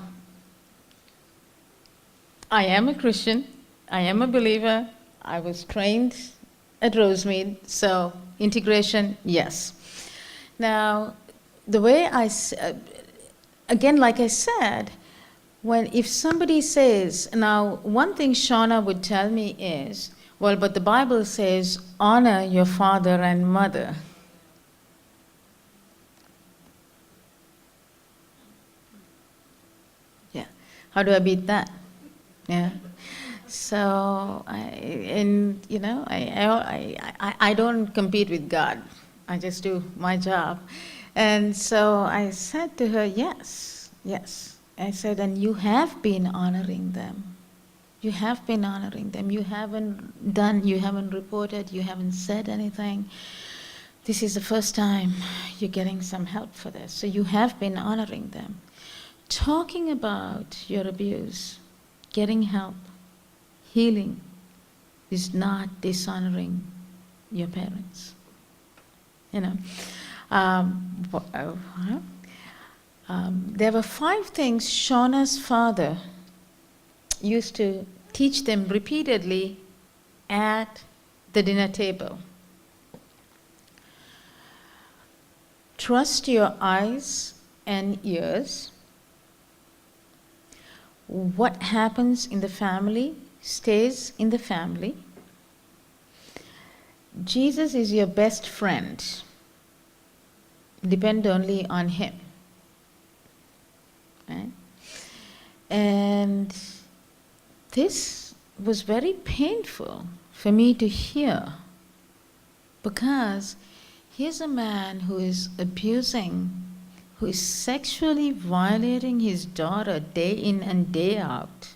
I am a Christian. I am a believer. I was trained at Rosemead, so integration, yes. Now, the way again, like I said, if somebody says, now one thing Shana would tell me is, well, but the Bible says, honor your father and mother. Yeah, how do I beat that? Yeah. So, I don't compete with God. I just do my job. And so I said to her, yes. I said, and you have been honoring them. You have been honoring them. You haven't reported, you haven't said anything. This is the first time you're getting some help for this. So you have been honoring them. talking about your abuse, getting help, healing is not dishonoring your parents. You know, there were 5 things Shauna's father used to teach them repeatedly at the dinner table. Trust your eyes and ears. What happens in the family stays in the family. Jesus is your best friend. Depend only on him. Right? And this was very painful for me to hear, because here's a man who is abusing, who is sexually violating his daughter day in and day out,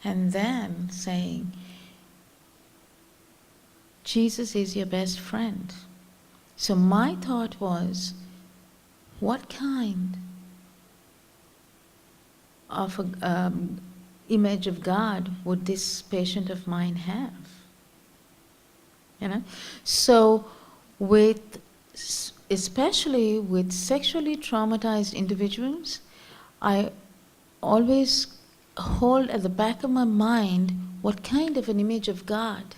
and then saying, Jesus is your best friend. So my thought was, what kind of an image of God would this patient of mine have? You know? So especially with sexually traumatized individuals, I always hold at the back of my mind, what kind of an image of God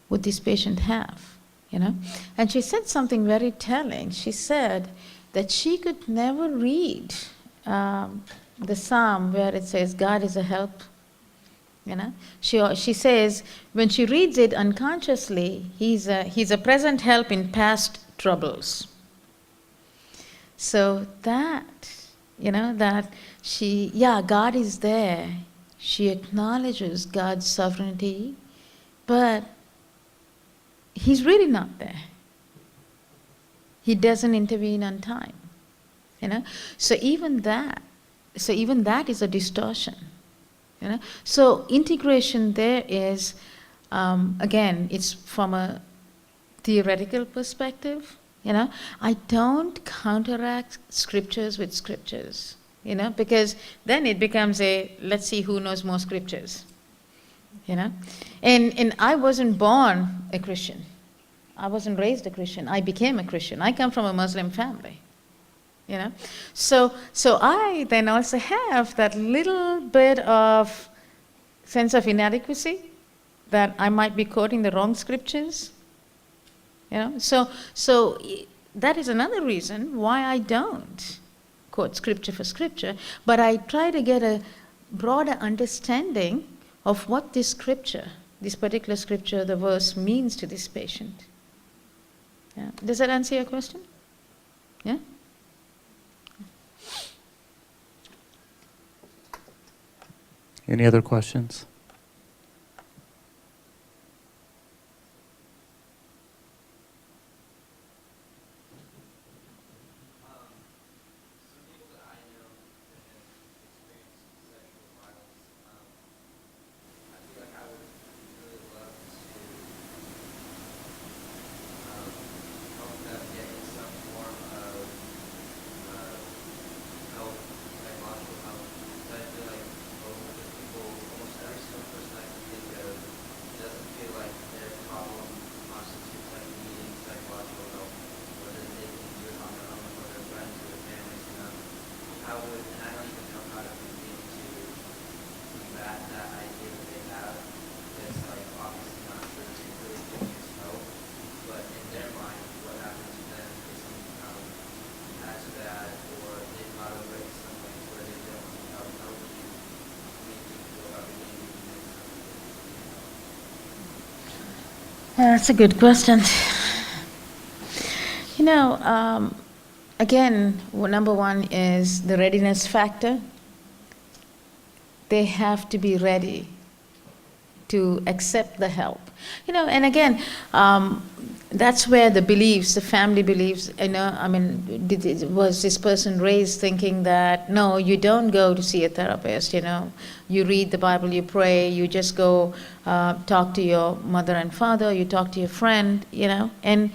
would this patient have? You know? And she said something very telling. She said that she could never read the psalm where it says God is a help. You know, she says when she reads it unconsciously, he's a present help in past troubles. So that, you know, that God is there. She acknowledges God's sovereignty, but he's really not there. He doesn't intervene on time. You know, so even that is a distortion. You know, so integration there is, again, it's from a theoretical perspective. You know, I don't counteract scriptures with scriptures. You know, because then it becomes let's see who knows more scriptures. You know, and I wasn't born a Christian. I wasn't raised a Christian. I became a Christian. I come from a Muslim family. You know, so I then also have that little bit of sense of inadequacy, that I might be quoting the wrong scriptures. You know, so that is another reason why I don't quote scripture for scripture, but I try to get a broader understanding of what this scripture, this particular scripture, the verse means to this patient. Yeah. Does that answer your question? Yeah? Any other questions? That's a good question. You know, again, number one is the readiness factor. They have to be ready to accept the help. You know, and again, that's where the beliefs, the family beliefs, you know, I mean, was this person raised thinking that, no, you don't go to see a therapist, you know, you read the Bible, you pray, you just go talk to your mother and father, you talk to your friend, you know, and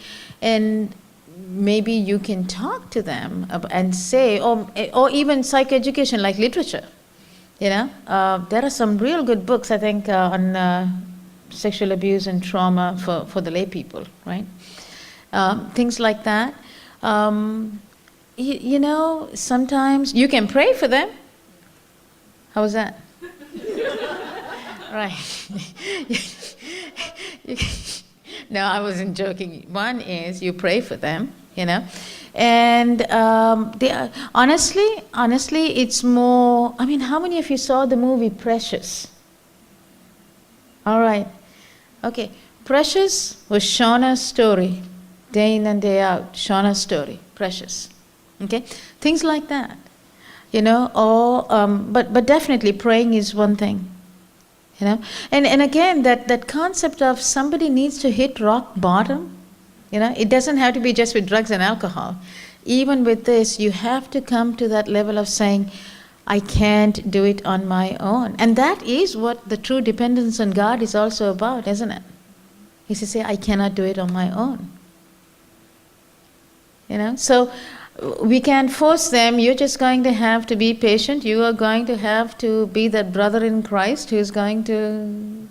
maybe you can talk to them and say, or even psychoeducation, like literature. There are some real good books, I think, on sexual abuse and trauma for the lay people, right? Things like that. Sometimes you can pray for them. How was that? Right. No, I wasn't joking. One is you pray for them, and honestly, it's more. I mean, how many of you saw the movie Precious? All right, okay. Precious was Shauna's story, day in and day out. Shauna's story, Precious. Okay, things like that, but definitely praying is one thing. And again, that concept of somebody needs to hit rock bottom, it doesn't have to be just with drugs and alcohol. Even with this, you have to come to that level of saying, I can't do it on my own. And that is what the true dependence on God is also about, isn't it? Is to say, I cannot do it on my own. So we can't force them. You're just going to have to be patient. You are going to have to be that brother in Christ who's going to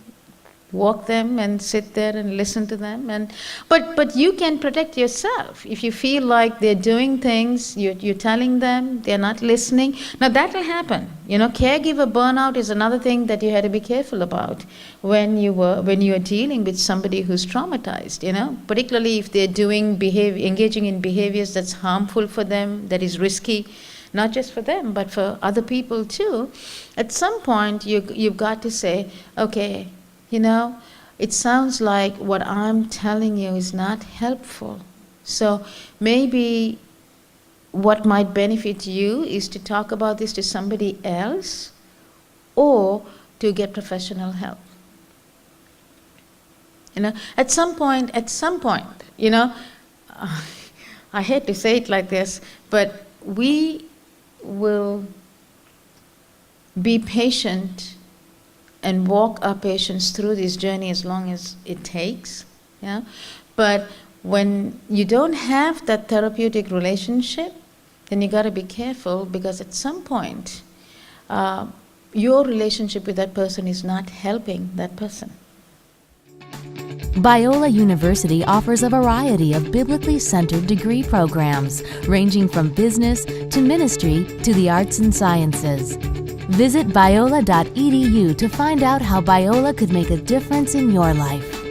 walk them and sit there and listen to them. But you can protect yourself. If you feel like they're doing things, you're telling them, they're not listening. Now that will happen. Caregiver burnout is another thing that you had to be careful about when you are dealing with somebody who's traumatized, particularly if they're engaging in behaviors that's harmful for them, that is risky, not just for them, but for other people too. At some point, you've got to say, okay, it sounds like what I'm telling you is not helpful. So maybe what might benefit you is to talk about this to somebody else or to get professional help. At some point, I hate to say it like this, but we will be patient and walk our patients through this journey as long as it takes. But when you don't have that therapeutic relationship, then you got to be careful, because at some point, your relationship with that person is not helping that person. Biola University offers a variety of biblically centered degree programs, ranging from business to ministry to the arts and sciences. Visit biola.edu to find out how Biola could make a difference in your life.